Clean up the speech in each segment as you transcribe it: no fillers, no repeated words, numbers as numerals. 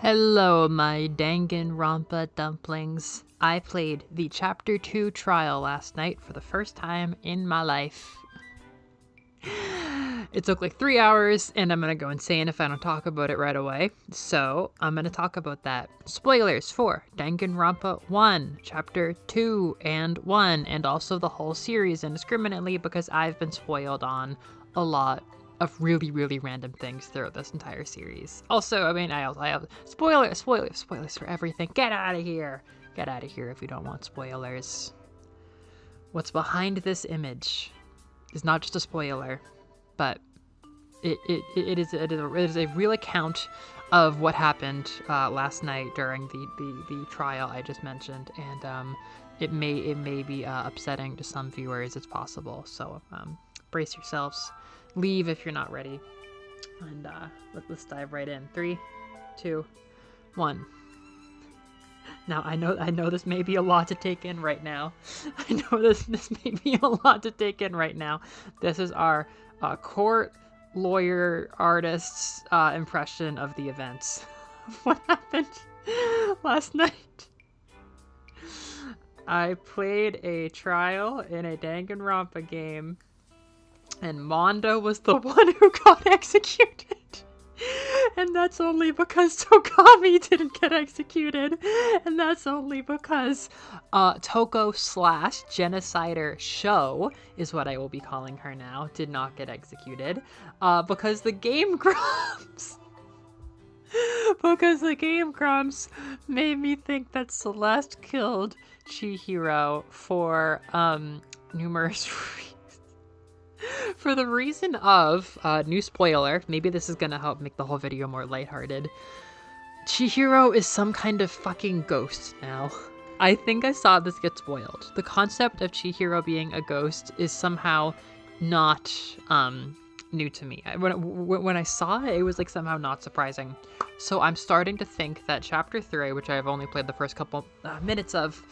Hello, my Danganronpa dumplings. I played the Chapter 2 trial last night for the first time in my life. It took like 3 hours, and I'm gonna go insane if I don't talk about it right away. So, I'm gonna talk about that. Spoilers for Danganronpa 1, Chapter 2 and 1, and also the whole series indiscriminately because I've been spoiled on a lot of really, really random things throughout this entire series. Also, I have spoilers for everything. Get out of here. Get out of here if you don't want spoilers. What's behind this image is not just a spoiler, but it is a real account of what happened last night during the trial I just mentioned, and it may be upsetting to some viewers. It's possible, so brace yourselves. Leave if you're not ready, and let's dive right in. 3, 2, 1. Now I know this may be a lot to take in right now. I know this may be a lot to take in right now. This is our court lawyer artist's impression of the events. What happened last night? I played a trial in a Danganronpa game, and Mondo was the one who got executed. And that's only because Togami didn't get executed. And that's only because Toko / Genocider Show is what I will be calling her now, did not get executed. Because the Game Grumps made me think that Celeste killed Chihiro for numerous reasons. For the reason of, new spoiler, maybe this is gonna help make the whole video more lighthearted. Chihiro is some kind of fucking ghost now. I think I saw this get spoiled. The concept of Chihiro being a ghost is somehow not, new to me. When I saw it, it was like somehow not surprising. So I'm starting to think that Chapter 3, which I've only played the first couple minutes of,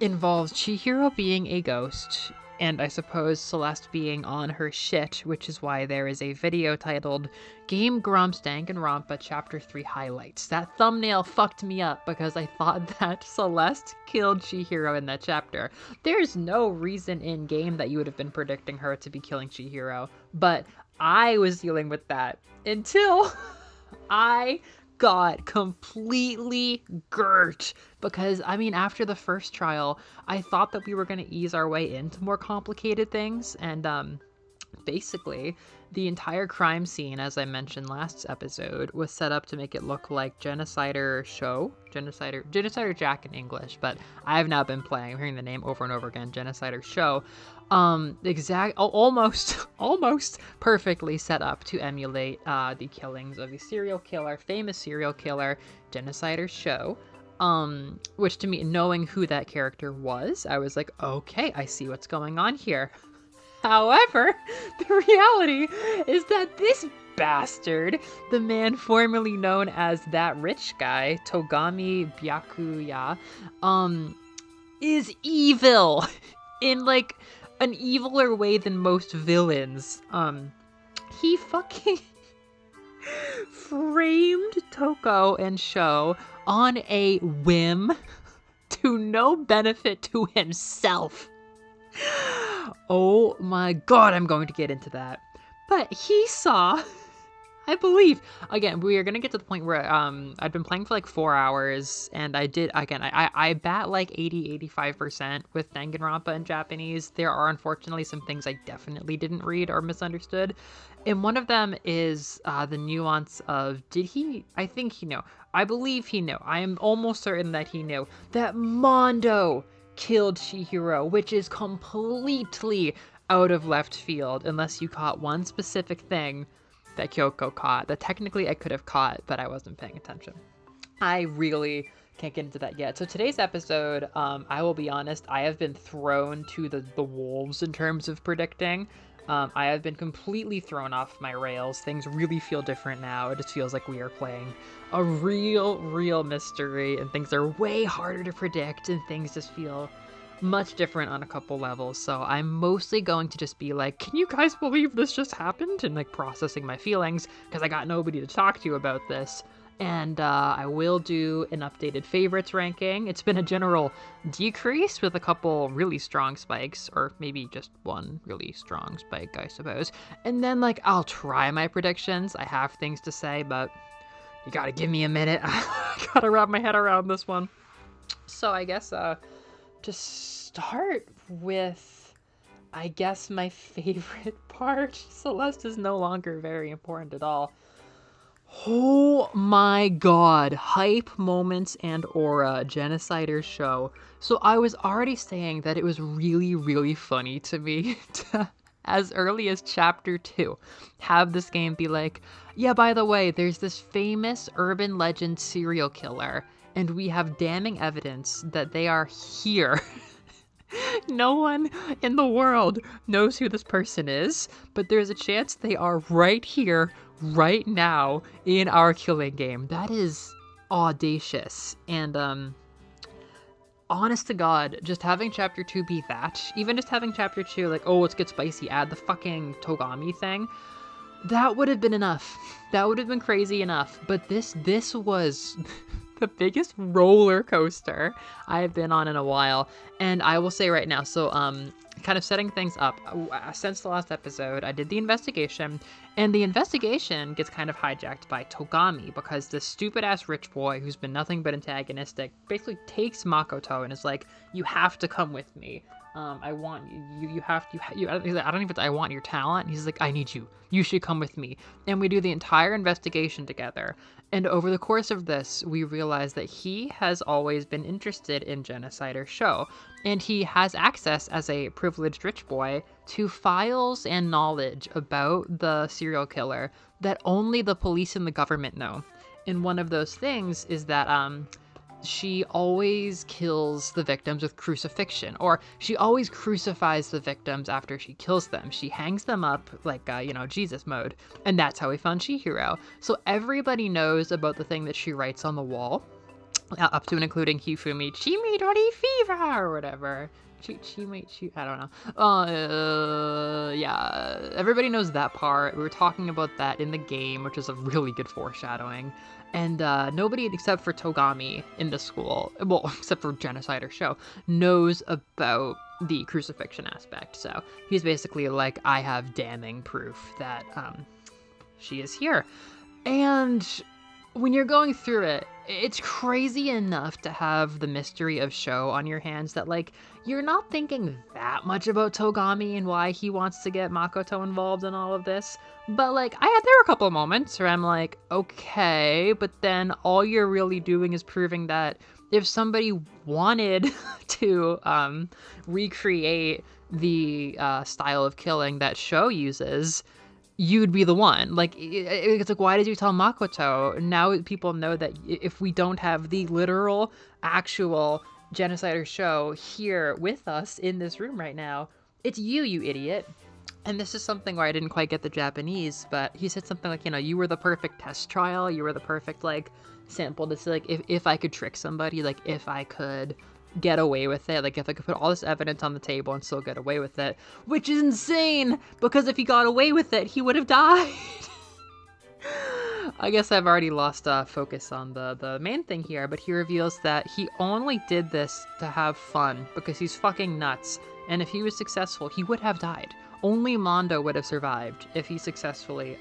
involves Chihiro being a ghost, and I suppose Celeste being on her shit, which is why there is a video titled Game Grumps Danganronpa Chapter 3 Highlights. That thumbnail fucked me up because I thought that Celeste killed Chihiro in that chapter. There's no reason in game that you would have been predicting her to be killing Chihiro, but I was dealing with that until I got completely girt, because after the first trial I thought that we were going to ease our way into more complicated things, and basically the entire crime scene, as I mentioned last episode, was set up to make it look like Genocider Jack in English, but I have now been playing, I'm hearing the name over and over again, Genocider Show. Almost perfectly set up to emulate the killings of the famous serial killer, Genocider Show. Which to me, knowing who that character was, I was like, okay, I see what's going on here. However, the reality is that this bastard, the man formerly known as that rich guy, Togami Byakuya, is evil in like an eviler way than most villains. He fucking framed Toko and Sho on a whim to no benefit to himself. Oh my god, I'm going to get into that. But he saw, I believe, again, we are going to get to the point where I've been playing for like 4 hours, and I bat like 80-85% with Danganronpa in Japanese. There are unfortunately some things I definitely didn't read or misunderstood, and one of them is the nuance of, I think he knew. I believe he knew. I am almost certain that he knew that Mondo killed Chihiro, which is completely out of left field unless you caught one specific thing that Kyoko caught that technically I could have caught, but I wasn't paying attention. I really can't get into that yet. So today's episode, I will be honest, I have been thrown to the wolves in terms of predicting. I have been completely thrown off my rails. Things really feel different now. It just feels like we are playing a real mystery, and things are way harder to predict, and things just feel much different on a couple levels. So I'm mostly going to just be like, can you guys believe this just happened? And like processing my feelings, because I got nobody to talk to about this. And I will do an updated favorites ranking. It's been a general decrease with a couple really strong spikes, or maybe just one really strong spike, I suppose. And then, like, I'll try my predictions. I have things to say, but you gotta give me a minute. I gotta wrap my head around this one. So I guess to start with, I guess my favorite part, Celeste is no longer very important at all. Oh my god, hype moments and aura, Genocider show. So I was already saying that it was really, really funny to me to, as early as chapter 2, have this game be like, yeah, by the way, there's this famous urban legend serial killer, and we have damning evidence that they are here. No one in the world knows who this person is, but there's a chance they are right here, right now, in our killing game. That is audacious. And, honest to God, just having chapter 2 be that, even just having chapter 2, like, oh, let's get spicy, add the fucking Togami thing, that would have been enough. That would have been crazy enough. But this was the biggest roller coaster I've been on in a while. And I will say right now, so kind of setting things up, since the last episode, I did the investigation, and the investigation gets kind of hijacked by Togami, because this stupid-ass rich boy who's been nothing but antagonistic basically takes Makoto and is like, you have to come with me. I want you have to, I don't even, I want your talent. He's like, I need you. You should come with me. And we do the entire investigation together. And over the course of this, we realize that he has always been interested in Genocider Show. And he has access as a privileged rich boy to files and knowledge about the serial killer that only the police and the government know. And one of those things is that, she always kills the victims with crucifixion, or she always crucifies the victims after she kills them. She hangs them up like, Jesus mode. And that's how we found Chihiro. So everybody knows about the thing that she writes on the wall, up to and including Hifumi, Chimidori Fever, or whatever. I don't know. Yeah, everybody knows that part. We were talking about that in the game, which is a really good foreshadowing. And nobody except for Togami in the school, well, except for Genocider Show, knows about the crucifixion aspect. So he's basically like, I have damning proof that she is here. And when you're going through it, it's crazy enough to have the mystery of Show on your hands that, like, you're not thinking that much about Togami and why he wants to get Makoto involved in all of this. But, like, there were a couple of moments where I'm like, okay, but then all you're really doing is proving that if somebody wanted to recreate the style of killing that Show uses, you'd be the one. Like, it's like, why did you tell Makoto? Now people know that if we don't have the literal, actual Genocider Show here with us in this room right now, it's you idiot. And this is something where I didn't quite get the Japanese, but he said something like, you were the perfect test trial, you were the perfect, like, sample to see, like, if I could trick somebody, like, if I could get away with it, like, if I could put all this evidence on the table and still get away with it, which is insane, because if he got away with it, he would have died. I guess I've already lost focus on the main thing here, but he reveals that he only did this to have fun, because he's fucking nuts, and if he was successful, he would have died. Only Mondo would have survived if he successfully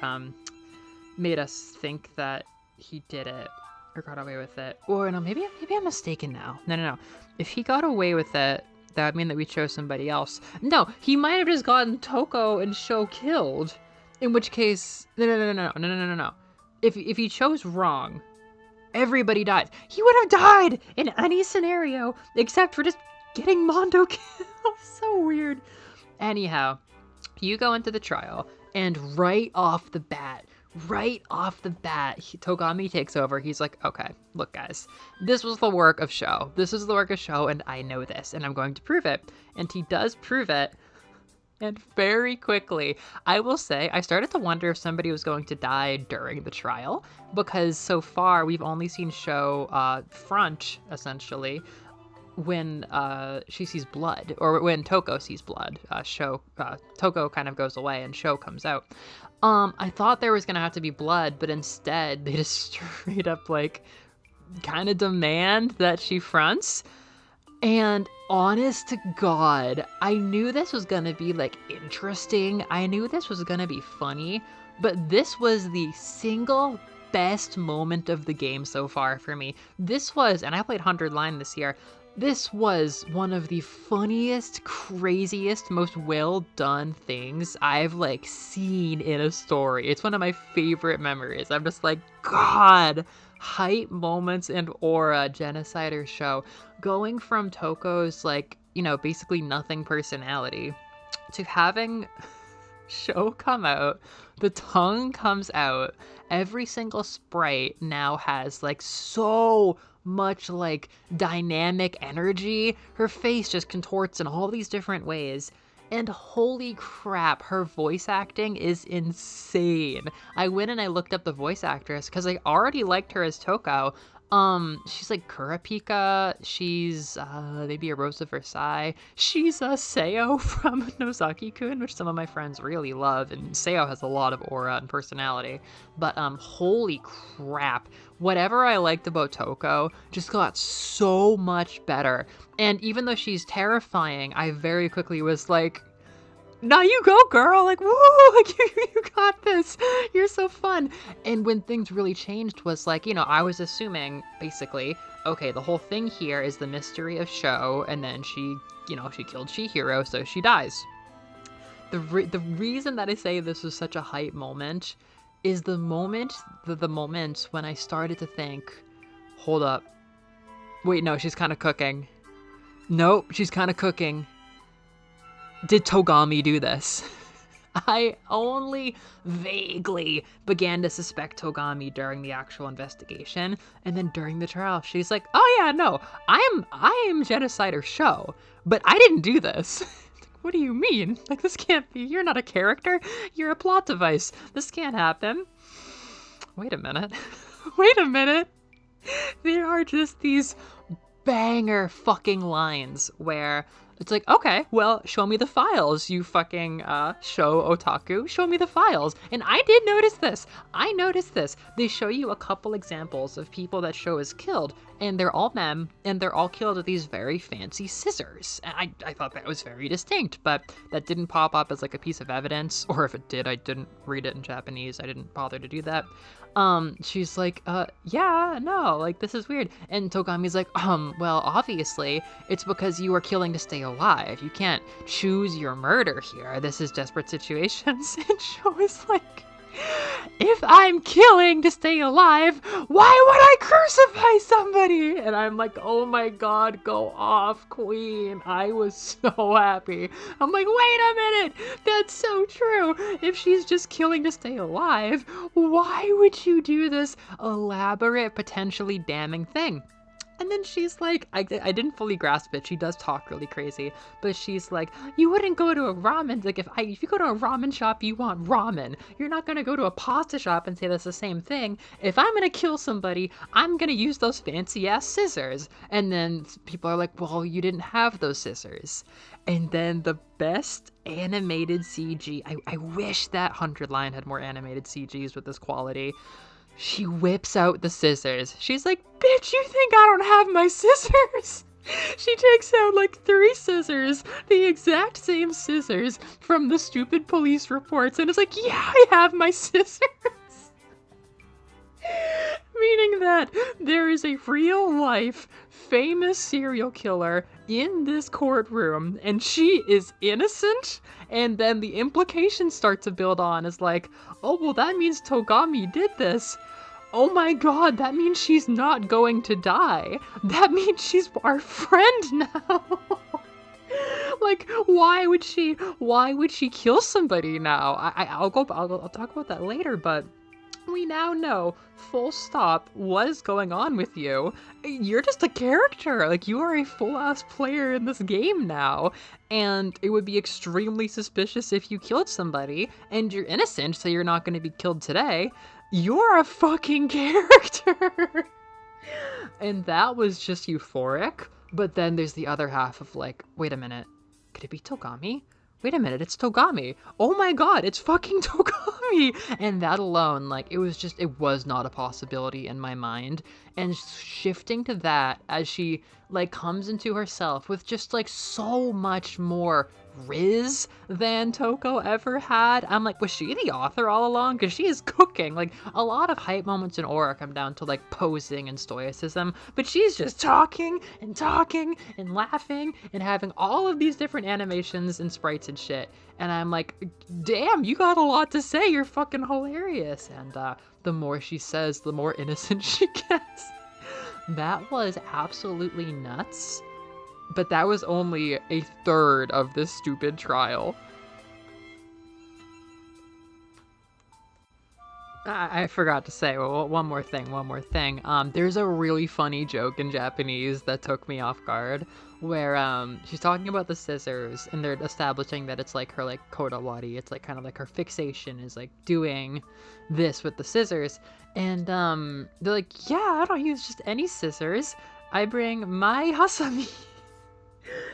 made us think that he did it or got away with it. Or no, maybe I'm mistaken now. No. If he got away with it, that would mean that we chose somebody else. No, he might have just gotten Toko and Sho killed. In which case, no. If he chose wrong, everybody dies. He would have died in any scenario except for just getting Mondo killed. So weird. Anyhow, you go into the trial, and right off the bat, Togami takes over. He's like, okay, look, guys, this was the work of Sho. This is the work of Sho, and I know this, and I'm going to prove it. And he does prove it, and very quickly. I will say, I started to wonder if somebody was going to die during the trial, because so far we've only seen Sho front, essentially, when she sees blood, or when Toko sees blood. Toko kind of goes away and Sho comes out. I thought there was gonna have to be blood, but instead they just straight up like kind of demand that she fronts. And honest to God, I knew this was gonna be like interesting. I knew this was gonna be funny, but this was the single best moment of the game so far for me. This was, and I played 100 Line this year. This was one of the funniest, craziest, most well done things I've like seen in a story. It's one of my favorite memories. I'm just like, God, hype moments and aura, Genocider show. Going from Toko's like, basically nothing personality to having show come out, the tongue comes out, every single sprite now has like so much like dynamic energy. Her face just contorts in all these different ways. And holy crap, her voice acting is insane. I went and I looked up the voice actress because I already liked her as Toko. She's like Kurapika. She's maybe a Rose of Versailles. She's Seo from Nozaki-kun, which some of my friends really love. And Seo has a lot of aura and personality. But holy crap, whatever I liked about Toko just got so much better. And even though she's terrifying, I very quickly was like, now you go, girl, like, woo, like, you got this, you're so fun. And when things really changed was like, I was assuming, basically, okay, the whole thing here is the mystery of Sho, and then she killed Chihiro, so she dies. The reason that I say this was such a hype moment is the moment when I started to think, hold up, wait, no, she's kind of cooking. Nope, she's kind of cooking. Did Togami do this? I only vaguely began to suspect Togami during the actual investigation, and then during the trial, she's like, "Oh yeah, no, I am Genocider Sho, but I didn't do this." What do you mean? Like, this can't be. You're not a character. You're a plot device. This can't happen. Wait a minute. Wait a minute. There are just these banger fucking lines where it's like, okay, well, show me the files, you fucking show otaku. Show me the files. And I did notice this. I noticed this. They show you a couple examples of people that Sho has killed, and they're all men, and they're all killed with these very fancy scissors. And I thought that was very distinct, but that didn't pop up as like a piece of evidence, or if it did, I didn't read it in Japanese. I didn't bother to do that. She's like, yeah, no, like, this is weird. And Togami's like, well, obviously, it's because you are killing to stay alive. You can't choose your murder here. This is desperate situations. And Sho is like, if I'm killing to stay alive, why would I crucify somebody? And I'm like, oh my God, go off, queen. I was so happy. I'm like, wait a minute. That's so true. If she's just killing to stay alive, why would you do this elaborate, potentially damning thing? And then she's like, I didn't fully grasp it. She does talk really crazy, but she's like, you wouldn't go to a ramen, like if you go to a ramen shop, you want ramen. You're not gonna go to a pasta shop and say that's the same thing. If I'm gonna kill somebody, I'm gonna use those fancy ass scissors. And then people are like, well, you didn't have those scissors. And then the best animated CG, I wish that 100 Line had more animated CGs with this quality. She whips out the scissors. She's like, bitch, you think I don't have my scissors? She takes out like 3 scissors, the exact same scissors from the stupid police reports, and is like, yeah, I have my scissors. Meaning that there is a real life famous serial killer in this courtroom, and she is innocent. And then the implications start to build on is like, oh, well, that means Togami did this. Oh my God, that means she's not going to die. That means she's our friend now. Like, why would she kill somebody now? I'll talk about that later, but we now know, full stop, what is going on with you. You're just a character. Like, you are a full-ass player in this game now. And it would be extremely suspicious if you killed somebody, and you're innocent, so you're not going to be killed today. You're a fucking character. And that was just euphoric. But then there's the other half of like, wait a minute, could it be Togami? wait a minute, it's Togami. Oh my god, it's fucking Togami. And that alone, like, it was not a possibility in my mind. And shifting to that as she, like, comes into herself with just, like, so much more riz than Toko ever had. I'm like, was she the author all along? Because she is cooking. Like, a lot of hype moments in Aura come down to, like, posing and stoicism, but she's just talking and laughing and having all of these different animations and sprites and shit. And I'm like, damn, you got a lot to say. You're fucking hilarious. And the more she says, the more innocent she gets. That was absolutely nuts. But that was only a third of this stupid trial. I forgot to say, well, one more thing. There's a really funny joke in Japanese that took me off guard, where she's talking about the scissors, and they're establishing that it's like her like kodawari, it's like kind of like her fixation is like doing this with the scissors, and they're like, yeah, I don't use just any scissors, I bring my hasami.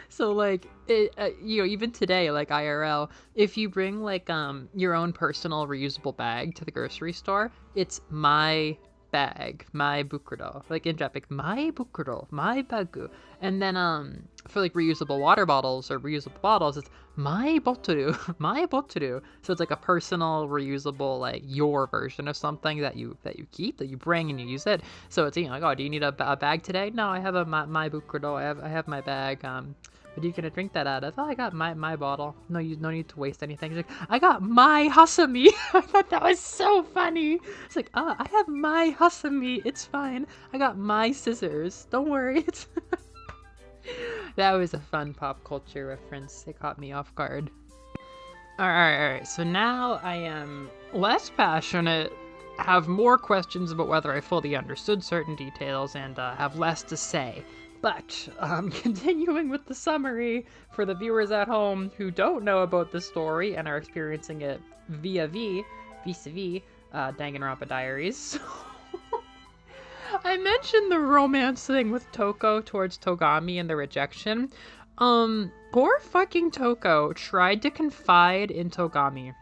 So like even today, like IRL, if you bring like your own personal reusable bag to the grocery store, it's my bag, my bukuro. Like in Japanese, my bukuro, my bagu. And then for like reusable water bottles or reusable bottles, it's my botoru, my botoru. So it's like a personal reusable, like your version of something that you keep, that you bring and you use it. So it's, like, oh, do you need a bag today? No, I have my bukuro. I have my bag. What are you gonna drink that out of? Oh, I got my bottle. No need to waste anything. She's like, I got my hasami. I thought that was so funny. It's like, I have my hasami. It's fine. I got my scissors. Don't worry. That was a fun pop culture reference. It caught me off guard. All right. So now I am less passionate, have more questions about whether I fully understood certain details, and have less to say. But continuing with the summary for the viewers at home who don't know about this story and are experiencing it vis-a-vis Danganronpa Diaries. I mentioned the romance thing with Toko towards Togami and the rejection. Poor fucking Toko tried to confide in Togami,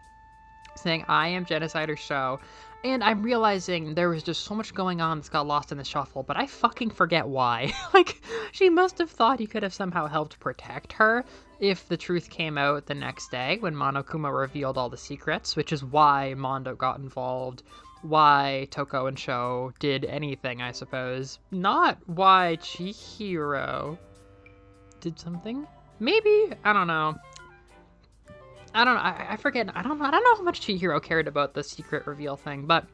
saying, I am Genocider Show. And I'm realizing there was just so much going on that's got lost in the shuffle, but I fucking forget why. Like, she must have thought he could have somehow helped protect her if the truth came out the next day when Monokuma revealed all the secrets, which is why Mondo got involved, why Toko and Sho did anything, I suppose. Not why Chihiro did something? Maybe? I don't know. I forget. I don't know how much Chihiro cared about the secret reveal thing, but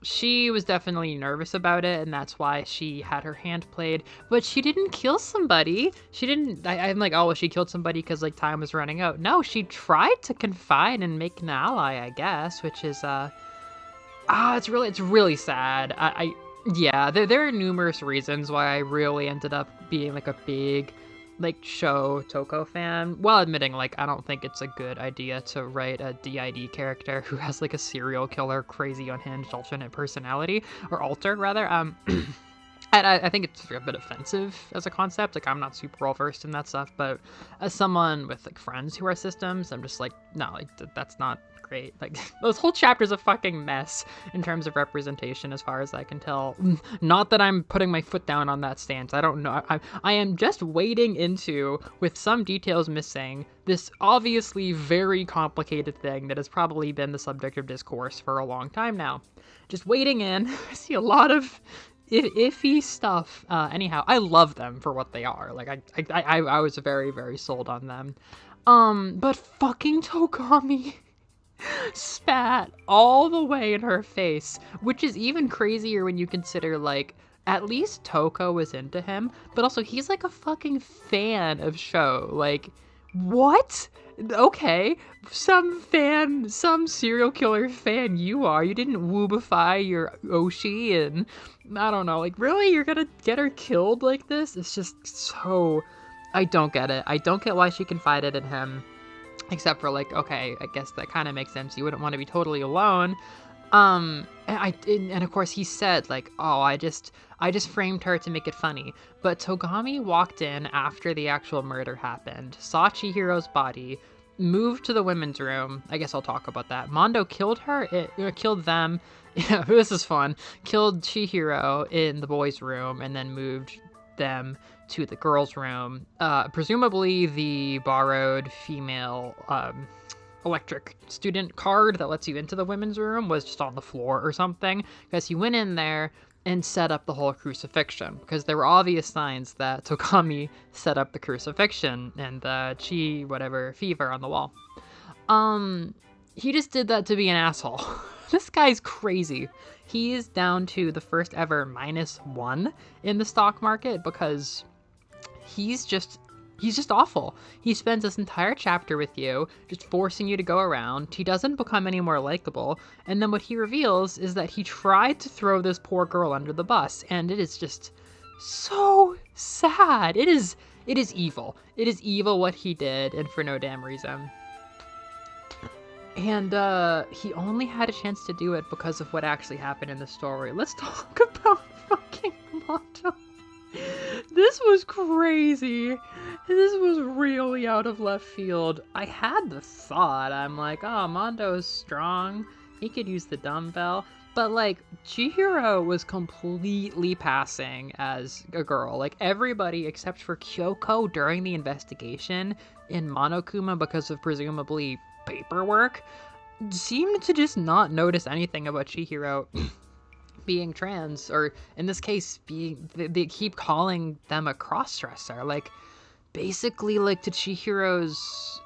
she was definitely nervous about it, and that's why she had her hand played. But she didn't kill somebody. She didn't. I'm like, oh, well, she killed somebody because like time was running out. No, she tried to confide and make an ally, I guess, which is it's really sad. Yeah, there are numerous reasons why I really ended up being like a big like Sho Toko fan, while admitting like I don't think it's a good idea to write a DID character who has like a serial killer, crazy unhinged alternate personality, or alter rather. And I think it's a bit offensive as a concept. Like, I'm not super well versed in that stuff, but as someone with like friends who are systems, I'm just like, no, like that's not great. Like, those whole chapter's a fucking mess in terms of representation, as far as I can tell. Not that I'm putting my foot down on that stance. I don't know. I am just wading into, with some details missing, this obviously very complicated thing that has probably been the subject of discourse for a long time now. Just wading in. I see a lot of iffy stuff. Anyhow, I love them for what they are. Like, I was very, very sold on them. But fucking Togami spat all the way in her face, which is even crazier when you consider, like, at least Toko was into him, but also he's like a fucking fan of Sho. Like, what? Okay, some serial killer fan you are. You didn't woobify your Oshi, and I don't know, like, really? You're gonna get her killed like this? It's just so... I don't get it. I don't get why she confided in him. Except for, like, okay, I guess that kind of makes sense. You wouldn't want to be totally alone. And of course he said like, oh, I just framed her to make it funny. But Togami walked in after the actual murder happened, saw Chihiro's body, moved to the women's room. I guess I'll talk about that. Mondo killed her, killed them. Yeah, this is fun. Killed Chihiro in the boys' room and then moved them to the girls' room. Presumably the borrowed female electric student card that lets you into the women's room was just on the floor or something, because he went in there and set up the whole crucifixion, because there were obvious signs that Togami set up the crucifixion and the chi whatever fever on the wall. He just did that to be an asshole. This guy's crazy. He is down to the first ever -1 in the stock market because he's just awful. He spends this entire chapter with you, just forcing you to go around. He doesn't become any more likable. And then what he reveals is that he tried to throw this poor girl under the bus. And it is just so sad. It is evil. It is evil what he did, and for no damn reason. And he only had a chance to do it because of what actually happened in the story. Let's talk about fucking Mondo. This was crazy. This was really out of left field. I had the thought, I'm like, oh, Mondo's strong. He could use the dumbbell. But, like, Chihiro was completely passing as a girl. Like, everybody except for Kyoko during the investigation in Monokuma, because of presumably paperwork, seemed to just not notice anything about Chihiro being trans, or in this case, they keep calling them a cross-dresser. Like, basically, like, to Chihiro's,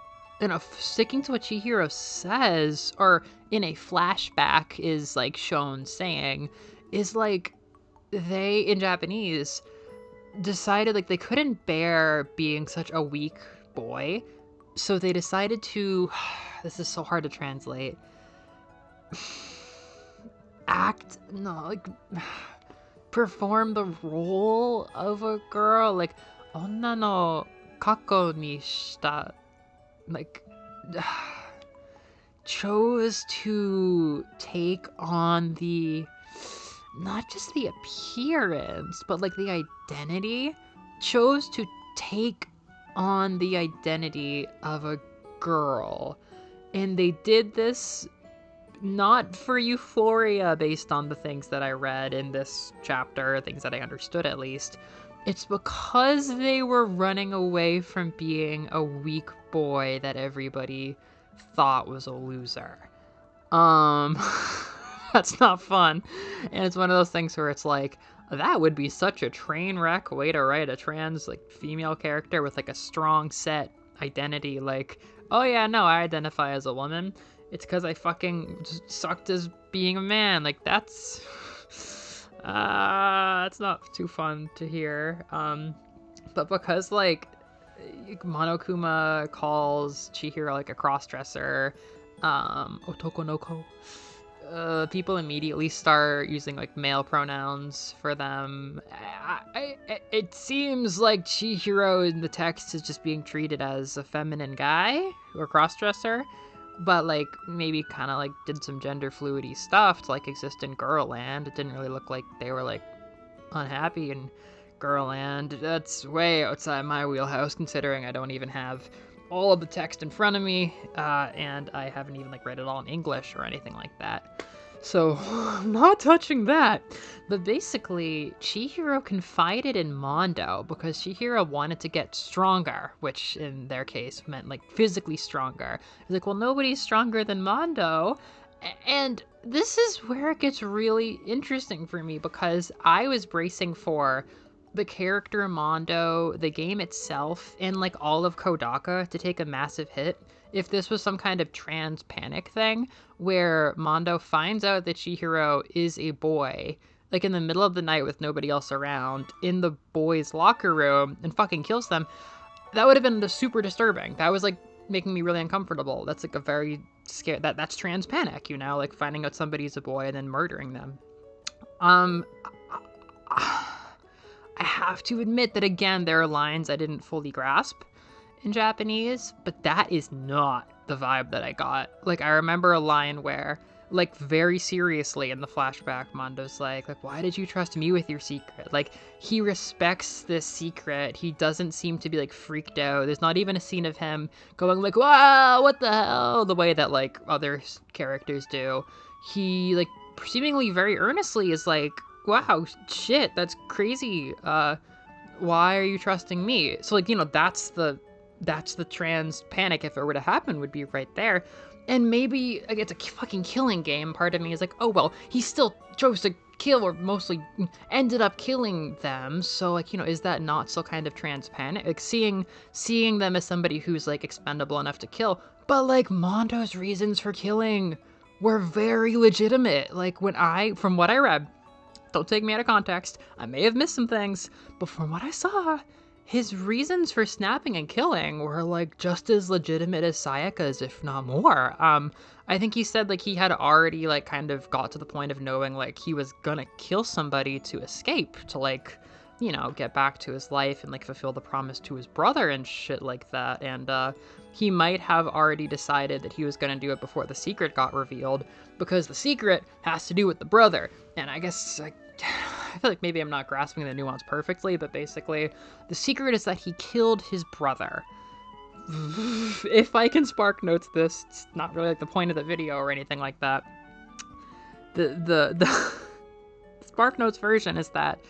sticking to what Chihiro says, or in a flashback is, like, shown saying, is, like, they, in Japanese, decided, like, they couldn't bear being such a weak boy, so they decided to, this is so hard to translate, perform the role of a girl, like, onna no kako ni shita, like, chose to take on the, not just the appearance, but, like, the identity, chose to take on the identity of a girl. And they did this not for euphoria based on the things that I read in this chapter, things that I understood at least. It's because they were running away from being a weak boy that everybody thought was a loser. That's not fun. And it's one of those things where it's like, that would be such a train wreck way to write a trans, like, female character with, like, a strong set identity. Like, oh yeah, no, I identify as a woman. It's because I fucking just sucked as being a man. Like, that's not too fun to hear. But because, like, Monokuma calls Chihiro, like, a cross-dresser, otoko no ko, people immediately start using, like, male pronouns for them. It seems like Chihiro in the text is just being treated as a feminine guy or crossdresser, but, like, maybe kind of, like, did some gender fluidy stuff to, like, exist in Girl Land. It didn't really look like they were, like, unhappy in Girl Land. That's way outside my wheelhouse, considering I don't even have all of the text in front of me, and I haven't even, like, read it all in English or anything like that. So, I'm not touching that. But basically, Chihiro confided in Mondo because Chihiro wanted to get stronger, which in their case meant, like, physically stronger. He's like, well, nobody's stronger than Mondo. And this is where it gets really interesting for me, because I was bracing for the character Mondo, the game itself, and, like, all of Kodaka to take a massive hit if this was some kind of trans panic thing where Mondo finds out that Chihiro is a boy, like, in the middle of the night with nobody else around, in the boys' locker room, and fucking kills them. That would have been super disturbing. That was, like, making me really uncomfortable. That's, like, a very scary, that's trans panic, you know, like, finding out somebody's a boy and then murdering them. I have to admit that, again, there are lines I didn't fully grasp in Japanese, but that is not the vibe that I got. Like, I remember a line where, like very seriously in the flashback. Mondo's like, why did you trust me with your secret? Like, he respects this secret. He doesn't seem to be like freaked out. There's not even a scene of him going like, wow, what the hell, the way that like other characters do. He like seemingly very earnestly is like, wow, shit, that's crazy. Why are you trusting me? So like, that's the trans panic, if it were to happen, would be right there. And maybe like, it's a fucking killing game. Part of me is like, oh well, he still chose to kill, or mostly ended up killing them. So like, is that not still kind of trans panic? Like seeing them as somebody who's like expendable enough to kill. But like Mondo's reasons for killing were very legitimate. Like from what I read, don't take me out of context, I may have missed some things, but from what I saw, his reasons for snapping and killing were like just as legitimate as Sayaka's, if not more. I think he said like he had already like kind of got to the point of knowing like he was gonna kill somebody to escape, to like, get back to his life and like fulfill the promise to his brother and shit like that. And he might have already decided that he was gonna do it before the secret got revealed, because the secret has to do with the brother. And I guess like, I feel like maybe I'm not grasping the nuance perfectly, but basically the secret is that he killed his brother. If I can spark notes this, it's not really like the point of the video or anything like that. The spark notes version is that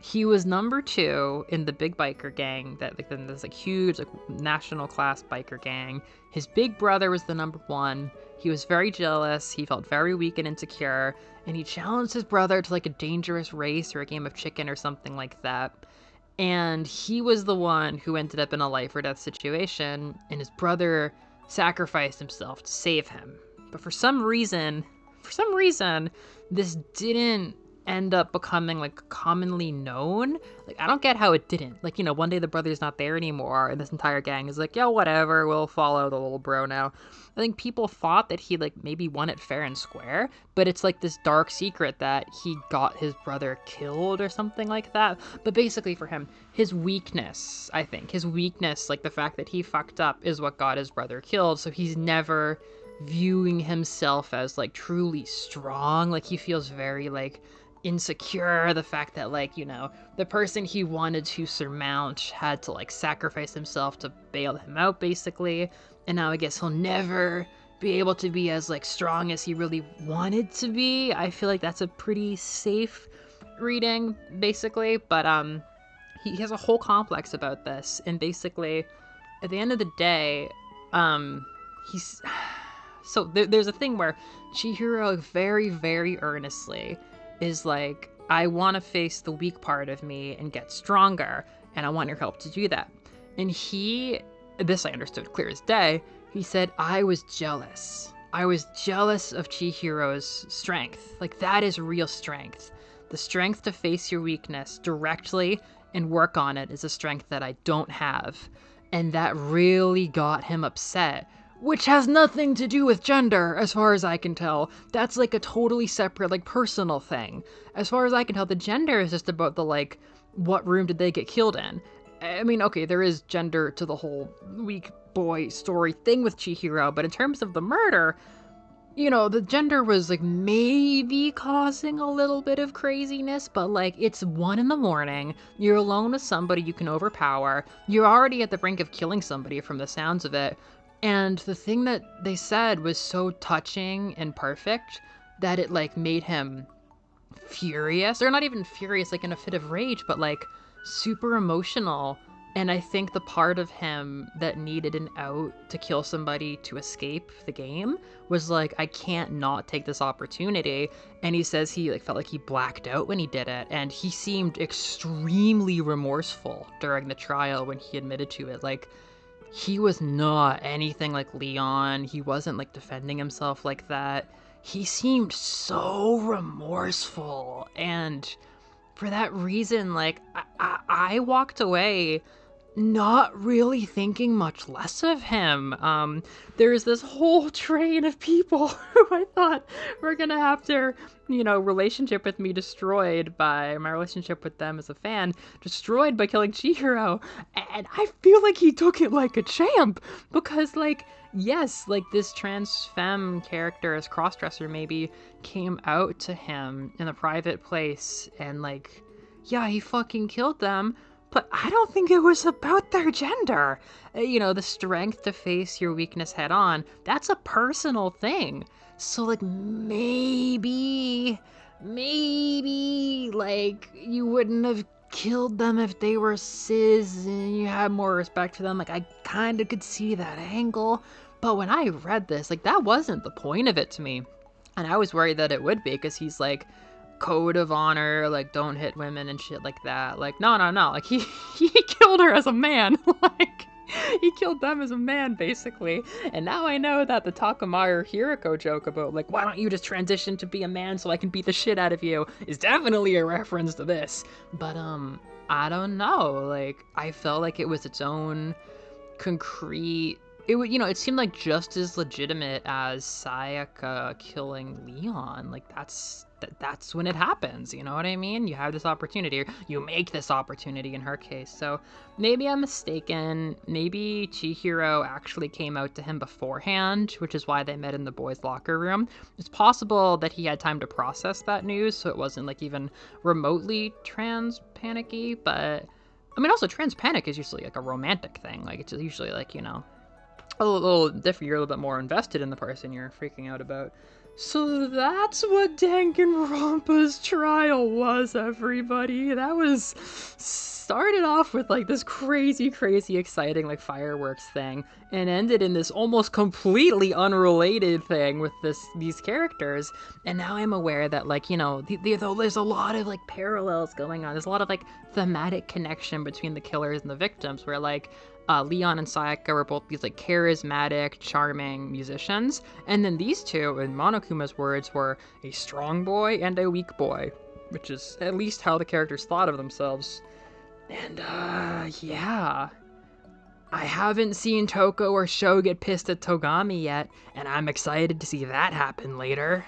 he was number 2 in the big biker gang, that like in this like huge like national class biker gang. His big brother was the number 1. He was very jealous. He felt very weak and insecure, and he challenged his brother to like a dangerous race or a game of chicken or something like that. And he was the one who ended up in a life or death situation, and his brother sacrificed himself to save him. But for some reason, this didn't end up becoming like commonly known. Like, I don't get how it didn't. Like, one day the brother's not there anymore, and this entire gang is like, yeah, whatever, we'll follow the little bro now. I think people thought that he like maybe won it fair and square, but it's like this dark secret that he got his brother killed or something like that. But basically for him, his weakness, like the fact that he fucked up, is what got his brother killed. So he's never viewing himself as like truly strong. Like, he feels very like insecure. The fact that like, the person he wanted to surmount had to like sacrifice himself to bail him out, basically. And now I guess he'll never be able to be as like strong as he really wanted to be. I feel like that's a pretty safe reading, basically. But he has a whole complex about this, and basically at the end of the day, he's so there's a thing where Chihiro very, very earnestly is like, I want to face the weak part of me and get stronger, and I want your help to do that. And this I understood clear as day, he said, I was jealous. I was jealous of Chihiro's strength. Like, that is real strength. The strength to face your weakness directly and work on it is a strength that I don't have. And that really got him upset. Which has nothing to do with gender, as far as I can tell. That's like a totally separate, like, personal thing. As far as I can tell, the gender is just about the, like, what room did they get killed in? I mean, okay, there is gender to the whole weak boy story thing with Chihiro, but in terms of the murder, the gender was, like, maybe causing a little bit of craziness, but, like, it's 1 a.m, you're alone with somebody you can overpower, you're already at the brink of killing somebody from the sounds of it, and the thing that they said was so touching and perfect that it, like, made him furious, or not even furious, like, in a fit of rage, but, like, super emotional. And I think the part of him that needed an out to kill somebody to escape the game was like, I can't not take this opportunity. And he says he like felt like he blacked out when he did it, and he seemed extremely remorseful during the trial when he admitted to it. Like, he was not anything like Leon. He wasn't like defending himself like that. He seemed so remorseful, and for that reason, like, I walked away not really thinking much less of him. There's this whole train of people who I thought were gonna have their, relationship with me destroyed by my relationship with them as a fan, destroyed by killing Chihiro. And I feel like he took it like a champ because, like, yes, like this trans femme character as crossdresser maybe came out to him in a private place and, like, yeah, he fucking killed them, but I don't think it was about their gender. The strength to face your weakness head on, that's a personal thing. So, like, maybe, like, you wouldn't have killed them if they were cis and you had more respect for them. Like, I kind of could see that angle. But when I read this, like, that wasn't the point of it to me. And I was worried that it would be, because he's like, code of honor, like, don't hit women and shit like that. Like, no, like, he killed her as a man. Like, he killed them as a man, basically. And now I know that the Takamaru Hiriko joke about, like, why don't you just transition to be a man so I can beat the shit out of you, is definitely a reference to this. But I don't know, like, I felt like it was its own concrete. It seemed like just as legitimate as Sayaka killing Leon. Like, that's when it happens, you know what I mean? You have this opportunity, or you make this opportunity in her case. So maybe I'm mistaken. Maybe Chihiro actually came out to him beforehand, which is why they met in the boys' locker room. It's possible that he had time to process that news, so it wasn't, like, even remotely trans panicky. But I mean, also, trans panic is usually like a romantic thing. Like, it's usually like, a little different. You're a little bit more invested in the person you're freaking out about. So that's what Danganronpa's trial was, everybody. That was started off with, like, this crazy exciting, like, fireworks thing, and ended in this almost completely unrelated thing with these characters. And now I'm aware that, like, there's a lot of, like, parallels going on. There's a lot of, like, thematic connection between the killers and the victims, where, like, Leon and Sayaka were both these, like, charismatic, charming musicians, and then these two, in Monokuma's words, were a strong boy and a weak boy, which is at least how the characters thought of themselves. And, yeah. I haven't seen Toko or Sho get pissed at Togami yet, and I'm excited to see that happen later.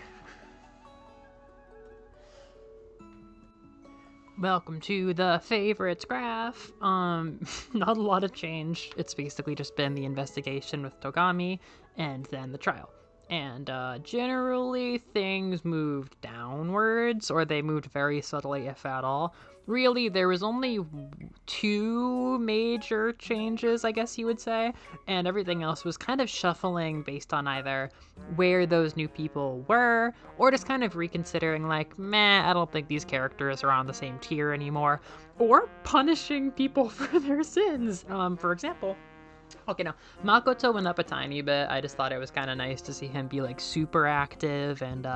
Welcome to the favorites graph. Not a lot of change. It's basically just been the investigation with Togami and then the trial. And generally things moved downwards, or they moved very subtly, if at all. Really, there was only 2 major changes, I guess you would say, and everything else was kind of shuffling based on either where those new people were, or just kind of reconsidering, like, I don't think these characters are on the same tier anymore, or punishing people for their sins. For example, okay, now, Makoto went up a tiny bit. I just thought it was kind of nice to see him be, like, super active and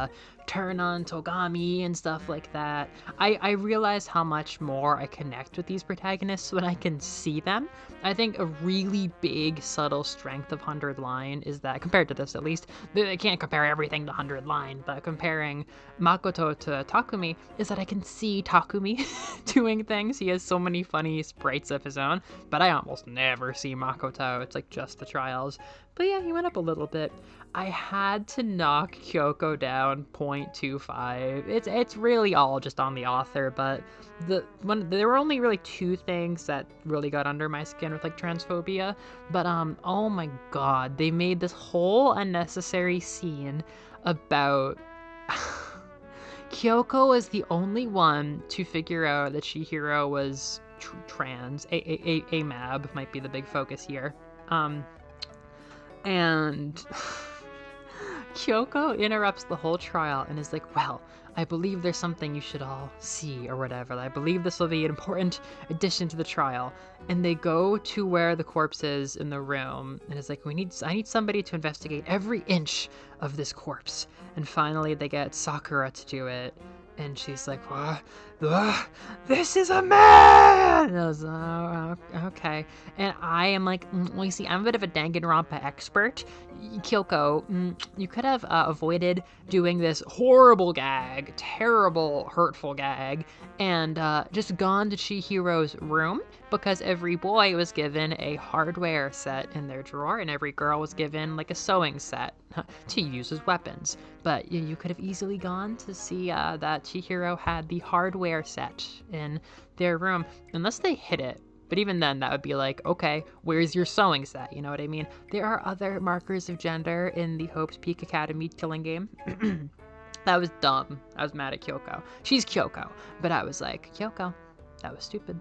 turn on Togami and stuff like that. I realize how much more I connect with these protagonists when I can see them. I think a really big, subtle strength of 100 Line is that, compared to this at least, I can't compare everything to 100 Line, but comparing Makoto to Takumi is that I can see Takumi doing things. He has so many funny sprites of his own, but I almost never see Makoto. It's like just the trials. But yeah, he went up a little bit. I had to knock Kyoko down 0.25. It's really all just on the author, but there were only really 2 things that really got under my skin with, like, transphobia. But oh my god, they made this whole unnecessary scene about Kyoko was the only one to figure out that Chihiro was trans. AMAB might be the big focus here. And Kyoko interrupts the whole trial and is like, well, I believe there's something you should all see, or whatever. I believe this will be an important addition to the trial. And they go to where the corpse is in the room, and it's like, I need somebody to investigate every inch of this corpse. And finally they get Sakura to do it. And she's like, well, Ugh, this is a man! And I was, okay. And I am like, well, you see, I'm a bit of a Danganronpa expert. Kyoko, you could have avoided doing this horrible gag, terrible, hurtful gag, and just gone to Chihiro's room, because every boy was given a hardware set in their drawer, and every girl was given like a sewing set to use as weapons. But you could have easily gone to see that Chihiro had the hardware set in their room, unless they hid it. But even then, that would be like, okay, where's your sewing set? You know what I mean? There are other markers of gender in the Hope's Peak Academy killing game. That was dumb. I was mad at Kyoko. She's Kyoko. But I was like, Kyoko, that was stupid.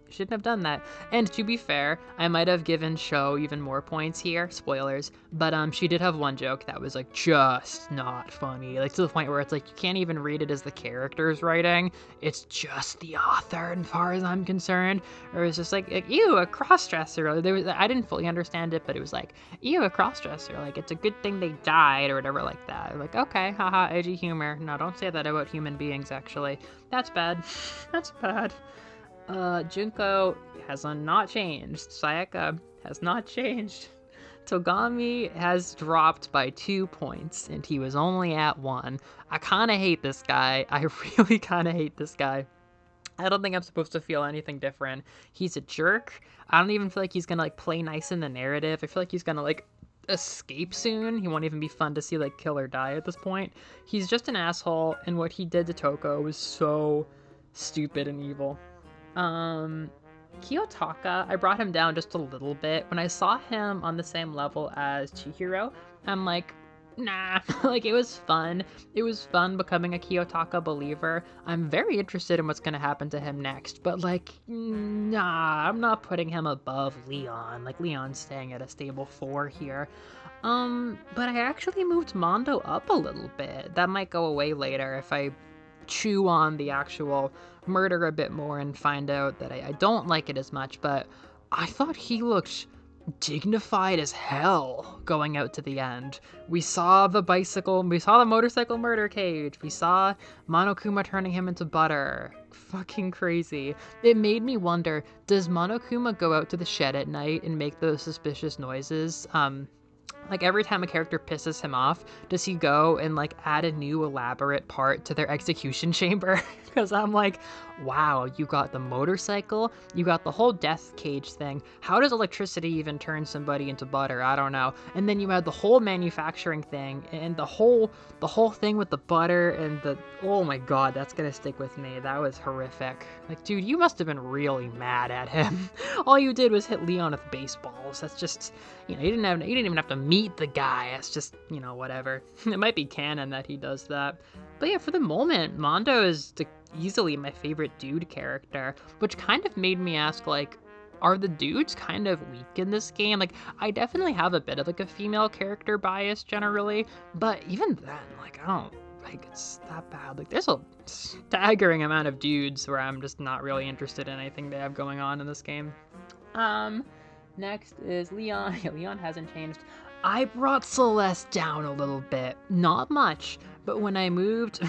Shouldn't have done that. And to be fair, I might have given Sho even more points here, spoilers, but she did have one joke that was like just not funny, like to the point where it's like you can't even read it as the character's writing, it's just the author as far as I'm concerned. Or it was just like ew, a cross-dresser. I didn't fully understand it, but it was like, ew, a cross-dresser, like it's a good thing they died or whatever like that. Like, okay, haha, edgy humor. No, don't say that about human beings, actually. That's bad. That's bad. Junko has not changed. Sayaka has not changed. Togami has dropped by 2 points, and he was only at 1. I kind of hate this guy. I really kind of hate this guy. I don't think I'm supposed to feel anything different. He's a jerk. I don't even feel like he's gonna like play nice in the narrative. I feel like he's gonna like escape soon. He won't even be fun to see like kill or die at this point. He's just an asshole, and what he did to Toko was so stupid and evil. Kiyotaka, I brought him down just a little bit. When I saw him on the same level as Chihiro, I'm like, nah, like it was fun. It was fun becoming a Kiyotaka believer. I'm very interested in what's gonna happen to him next, but like, nah, I'm not putting him above Leon. Like Leon's staying at a stable 4 here. But I actually moved Mondo up a little bit. That might go away later if I chew on the actual murder a bit more and find out that I don't like it as much, but I thought he looked dignified as hell going out to the end. We saw the motorcycle murder cage, we saw Monokuma turning him into butter. Fucking crazy. It made me wonder, does Monokuma go out to the shed at night and make those suspicious noises? Like every time a character pisses him off, does he go and like add a new elaborate part to their execution chamber? Because I'm like, wow, you got the motorcycle, you got the whole death cage thing. How does electricity even turn somebody into butter? I don't know. And then you had the whole manufacturing thing and the whole thing with the butter and the, oh my god, that's gonna stick with me. That was horrific. Like, dude, you must have been really mad at him. All you did was hit Leon with baseballs. That's just, you know, you didn't even have to meet the guy. It's just, you know, whatever. It might be canon that he does that. But yeah, for the moment, Mondo is easily my favorite dude character, which kind of made me ask, like, are the dudes kind of weak in this game? Like, I definitely have a bit of like a female character bias generally, but even then, like, I don't like it's that bad. Like, there's a staggering amount of dudes where I'm just not really interested in anything they have going on in this game. Next is Leon. Yeah, Leon hasn't changed. I brought Celeste down a little bit. Not much, but when I moved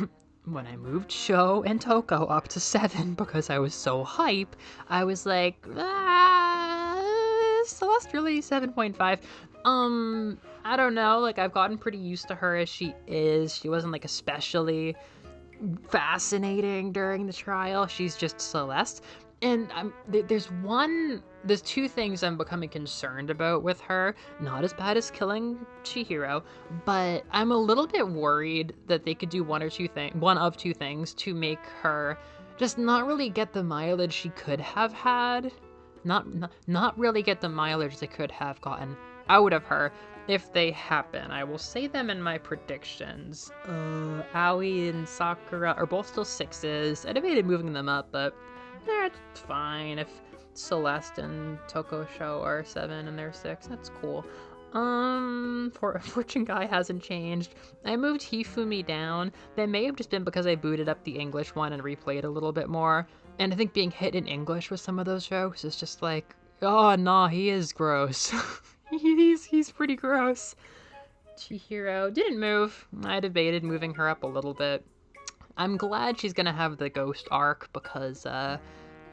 Sho and Toko up to 7 because I was so hype, I was like, Celeste really 7.5? I don't know, like I've gotten pretty used to her as she is. She wasn't like especially fascinating during the trial. She's just Celeste. And there's 2 things I'm becoming concerned about with her. Not as bad as killing Chihiro, but I'm a little bit worried that they could do one of two things to make her just not really get the mileage she could have had. Not really get the mileage they could have gotten out of her if they happen. I will say them in my predictions. Aoi and Sakura are both still 6s. I debated moving them up, but it's fine. If Celeste and Toko Sho are 7 and they're 6, that's cool. Fortune Guy hasn't changed. I moved Hifumi down. That may have just been because I booted up the English one and replayed a little bit more. And I think being hit in English with some of those jokes is just like, oh no, he is gross. he's pretty gross. Chihiro didn't move. I debated moving her up a little bit. I'm glad she's gonna have the ghost arc because,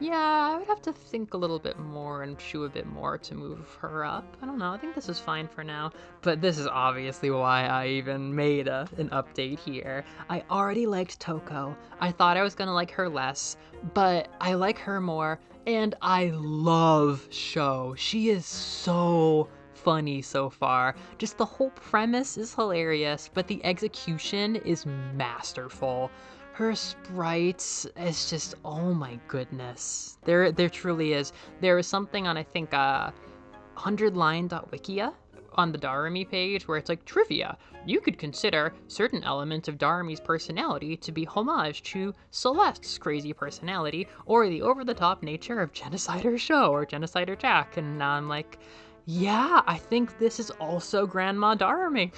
yeah, I would have to think a little bit more and chew a bit more to move her up. I don't know, I think this is fine for now. But this is obviously why I even made an update here. I already liked Toko. I thought I was gonna like her less, but I like her more. And I love Sho. She is so funny so far. Just the whole premise is hilarious, but the execution is masterful. Her sprites is just, oh my goodness. There truly is. There is something on, I think, 100line.wikia on the Darumi page where it's like, trivia. You could consider certain elements of Darumi's personality to be homage to Celeste's crazy personality or the over-the-top nature of Genocider Sho or Genocider Jack. And now I'm like, yeah, I think this is also Grandma Darumi.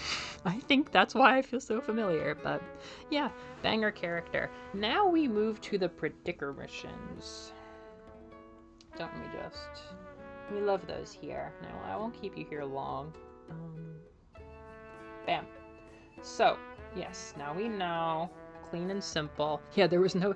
I think that's why I feel so familiar, but yeah, banger character. Now we move to the Predicker missions. Don't we just? We love those here. No, I won't keep you here long. Bam. So, yes, now we know. Clean and simple. Yeah, there was no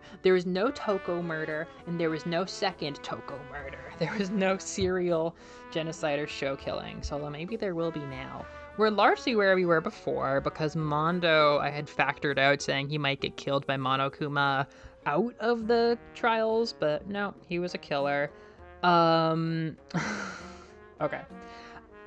Toko murder, and there was no second Toko murder. There was no serial genocider Sho killings, although maybe there will be now. We're largely where we were before, because Mondo I had factored out saying he might get killed by Monokuma out of the trials, but no, he was a killer. Okay.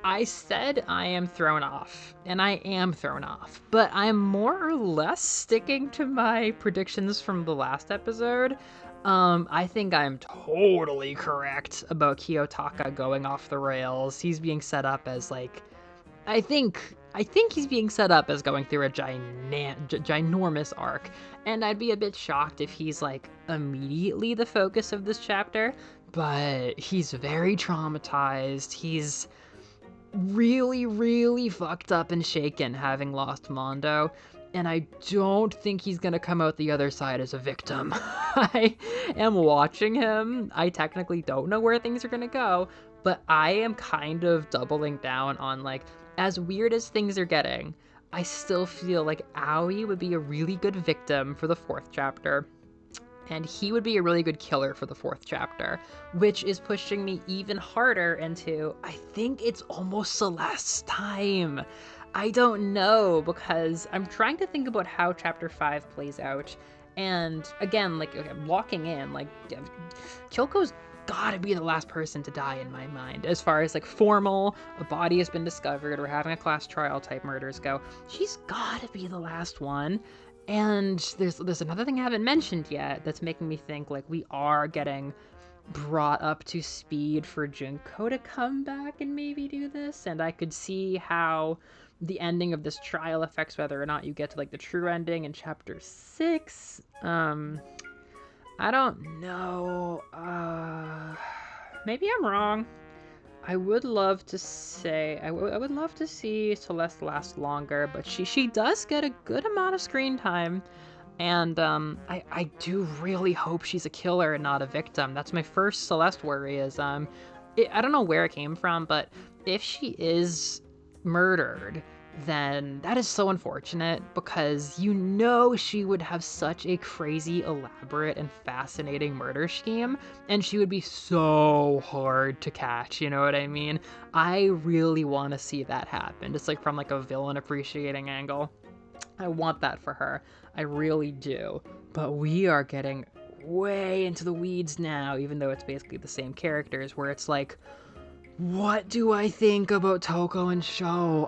I said I am thrown off, and I am thrown off, but I'm more or less sticking to my predictions from the last episode. I think I'm totally correct about Kiyotaka going off the rails. He's being set up as like, I think he's being set up as going through a ginormous arc, and I'd be a bit shocked if he's like immediately the focus of this chapter, but he's very traumatized. He's really, really fucked up and shaken having lost Mondo, and I don't think he's gonna come out the other side as a victim. I am watching him. I technically don't know where things are gonna go, but I am kind of doubling down on, like, as weird as things are getting, I still feel like Aoi would be a really good victim for the 4th chapter. And he would be a really good killer for the 4th chapter, which is pushing me even harder into, I think it's almost Celeste's time. I don't know, because I'm trying to think about how chapter 5 plays out. And again, like, okay, walking in, like, Kyoko's gotta be the last person to die in my mind. As far as like formal, a body has been discovered, or having a class trial type murders go, she's gotta be the last one. And there's another thing I haven't mentioned yet that's making me think like we are getting brought up to speed for Junko to come back and maybe do this, and I could see how the ending of this trial affects whether or not you get to like the true ending in chapter 6. I don't know. Maybe I'm wrong. I would love to say, I would love to see Celeste last longer, but she does get a good amount of screen time, and I do really hope she's a killer and not a victim. That's my first Celeste worry is, I don't know where it came from, but if she is murdered, then that is so unfortunate, because you know she would have such a crazy, elaborate, and fascinating murder scheme, and she would be so hard to catch, you know what I mean? I really want to see that happen, just like from like a villain appreciating angle. I want that for her. I really do. But we are getting way into the weeds now, even though it's basically the same characters, where it's like, what do I think about Toko and Sho?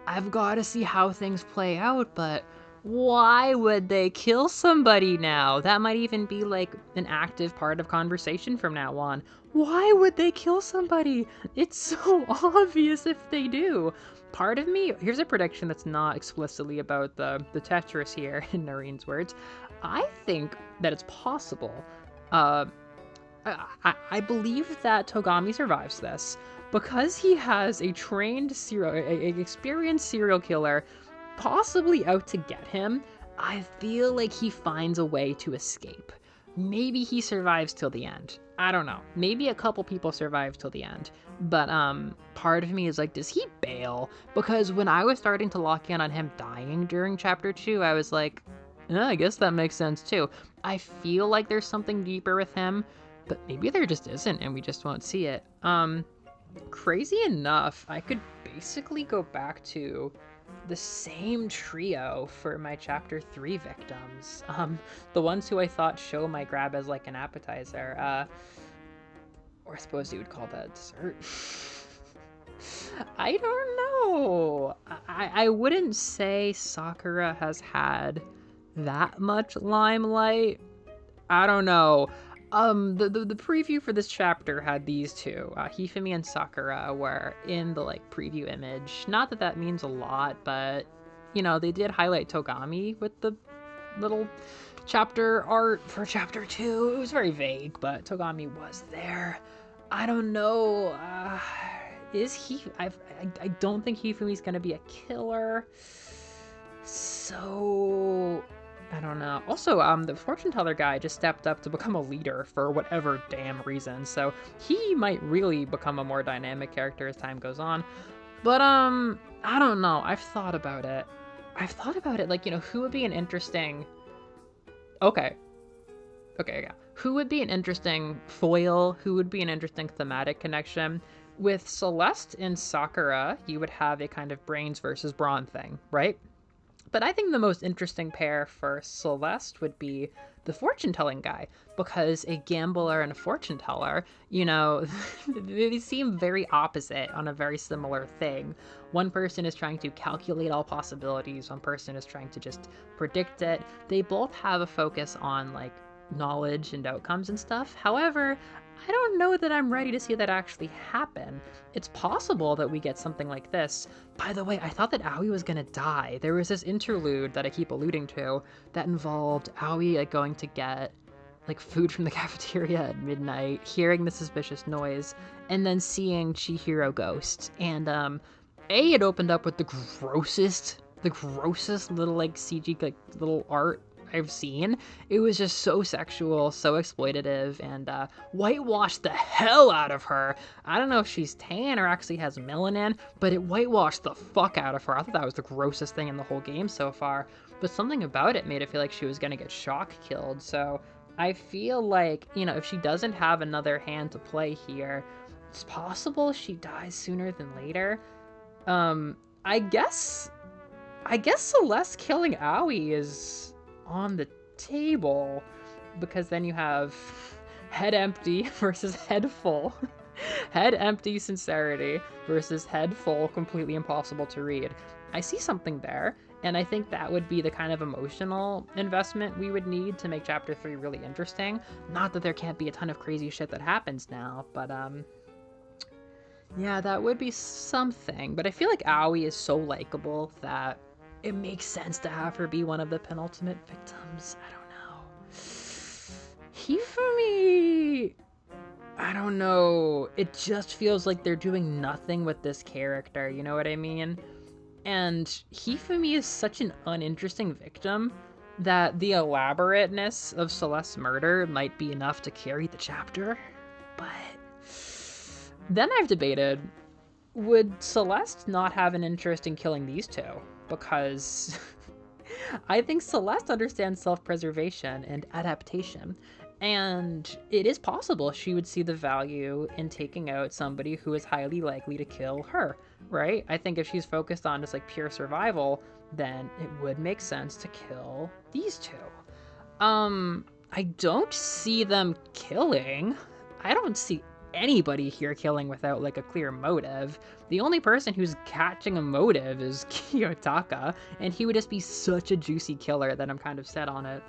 I've got to see how things play out, but why would they kill somebody now? That might even be like an active part of conversation from now on. Why would they kill somebody? It's so obvious if they do. Part of me, here's a prediction that's not explicitly about the Tetris here, in Noreen's words. I think that it's possible. I believe that Togami survives this, because he has a trained experienced serial killer possibly out to get him. I feel like he finds a way to escape. Maybe he survives till the end. I don't know. Maybe a couple people survive till the end. But part of me is like, does he bail? Because when I was starting to lock in on him dying during chapter 2, I was like, Yeah, I guess that makes sense too. I feel like there's something deeper with him, but maybe there just isn't and we just won't see it. Crazy enough, I could basically go back to the same trio for my chapter 3 victims. The ones who I thought show might grab as like an appetizer. Or I suppose you would call that dessert. I don't know. I wouldn't say Sakura has had that much limelight. I don't know. The preview for this chapter had these two. Hifumi and Sakura were in the like preview image. Not that that means a lot, but you know, they did highlight Togami with the little chapter art for chapter 2. It was very vague, but Togami was there. I don't know. Is he? I don't think Hifumi's gonna be a killer. So I don't know. Also, the fortune teller guy just stepped up to become a leader for whatever damn reason. So he might really become a more dynamic character as time goes on. But I don't know. I've thought about it. Like, you know, who would be an interesting. Okay, yeah. Who would be an interesting foil? Who would be an interesting thematic connection? With Celeste and Sakura, you would have a kind of brains versus brawn thing, right? But I think the most interesting pair for Celeste would be the fortune telling guy, because a gambler and a fortune teller, you know, they seem very opposite on a very similar thing. One person is trying to calculate all possibilities, one person is trying to just predict it. They both have a focus on like knowledge and outcomes and stuff. However, I don't know that I'm ready to see that actually happen. It's possible that we get something like this. By the way, I thought that Aoi was gonna die. There was this interlude that I keep alluding to that involved Aoi like going to get like food from the cafeteria at midnight, hearing the suspicious noise, and then seeing Chihiro ghost. And it opened up with the grossest little like CG like little art I've seen. It was just so sexual, so exploitative, and whitewashed the hell out of her. I don't know if she's tan or actually has melanin, but it whitewashed the fuck out of her. I thought that was the grossest thing in the whole game so far, but something about it made it feel like she was gonna get shock killed. So I feel like, you know, if she doesn't have another hand to play here, it's possible she dies sooner than later. I guess Celeste killing Aoi is on the table, because then you have head empty versus head full. Head empty sincerity versus head full completely impossible to read. I see something there, and I think that would be the kind of emotional investment we would need to make chapter 3 really interesting. Not that there can't be a ton of crazy shit that happens now, but yeah, that would be something. But I feel like Aoi is so likable that it makes sense to have her be one of the penultimate victims. I don't know. Hifumi, I don't know. It just feels like they're doing nothing with this character, you know what I mean? And Hifumi is such an uninteresting victim that the elaborateness of Celeste's murder might be enough to carry the chapter. But then I've debated, would Celeste not have an interest in killing these two? Because I think Celeste understands self-preservation and adaptation, and it is possible she would see the value in taking out somebody who is highly likely to kill her, right? I think if she's focused on just like pure survival, then it would make sense to kill these two. I don't see them killing. I don't see anybody here killing without like a clear motive. The only person who's catching a motive is Kiyotaka, and he would just be such a juicy killer that I'm kind of set on it.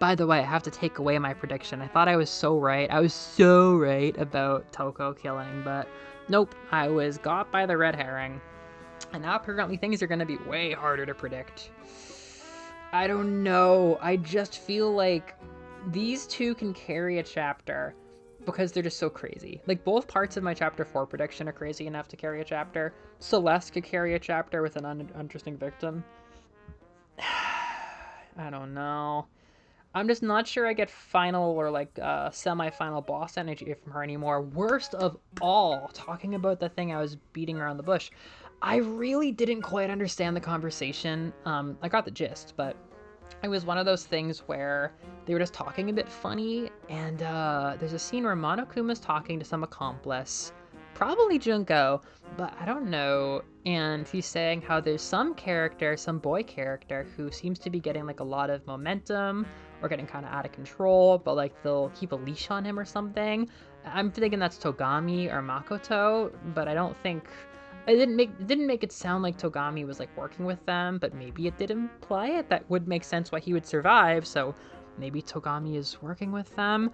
By the way, I have to take away my prediction. I thought I was so right. I was so right about Toko killing, but nope, I was got by the red herring. And now apparently things are going to be way harder to predict. I don't know. I just feel like these two can carry a chapter because they're just so crazy. Like, both parts of my chapter 4 prediction are crazy enough to carry a chapter. Celeste could carry a chapter with an uninteresting victim. I don't know. I'm just not sure I get final or like semi-final boss energy from her anymore. Worst of all, talking about the thing I was beating around the bush, I really didn't quite understand the conversation. I got the gist, but it was one of those things where they were just talking a bit funny, and there's a scene where Monokuma's talking to some accomplice, probably Junko, but I don't know, and he's saying how there's some character, some boy character, who seems to be getting like a lot of momentum or getting kind of out of control, but like they'll keep a leash on him or something. I'm thinking that's Togami or Makoto, but I don't think it didn't make it sound like Togami was like working with them, but maybe it did imply it. That would make sense why he would survive. So maybe Togami is working with them.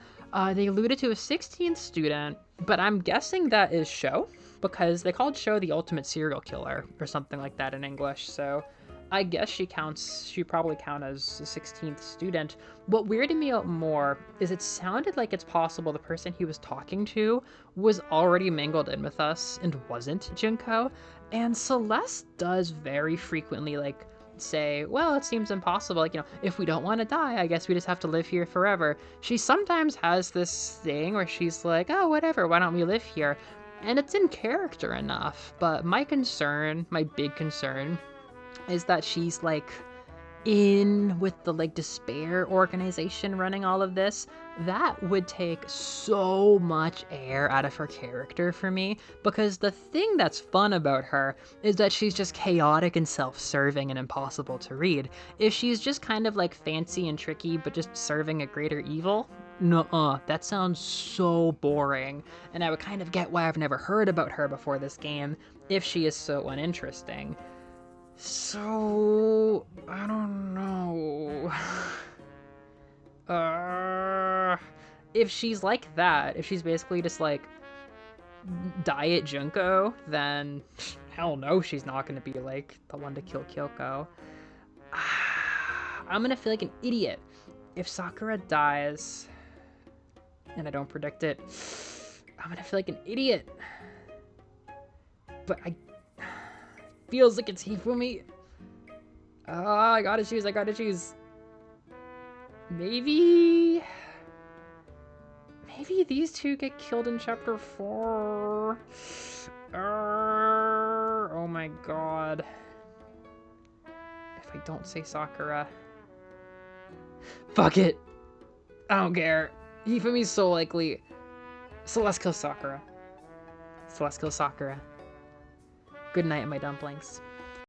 They alluded to a 16th student, but I'm guessing that is Sho, because they called Sho the ultimate serial killer or something like that in English. So I guess she probably count as a 16th student. What weirded me out more is it sounded like it's possible the person he was talking to was already mingled in with us and wasn't Junko. And Celeste does very frequently like say, well, it seems impossible. Like, if we don't want to die, I guess we just have to live here forever. She sometimes has this thing where she's like, oh, whatever, why don't we live here? And it's in character enough. But my big concern, is that she's like in with the like despair organization running all of this. That would take so much air out of her character for me, because the thing that's fun about her is that she's just chaotic and self-serving and impossible to read. If she's just kind of like fancy and tricky but just serving a greater evil, nuh-uh, that sounds so boring, and I would kind of get why I've never heard about her before this game if she is so uninteresting. So, I don't know. If she's like that, if she's basically just like Diet Junko, then hell no, she's not going to be like the one to kill Kyoko. I'm going to feel like an idiot if Sakura dies and I don't predict it. I'm going to feel like an idiot. But feels like it's Hifumi. I gotta choose. Maybe these two get killed in chapter 4. Oh my god. If I don't say Sakura. Fuck it. I don't care. Hifumi's so likely. Celeste kills Sakura. Good night, my dumplings.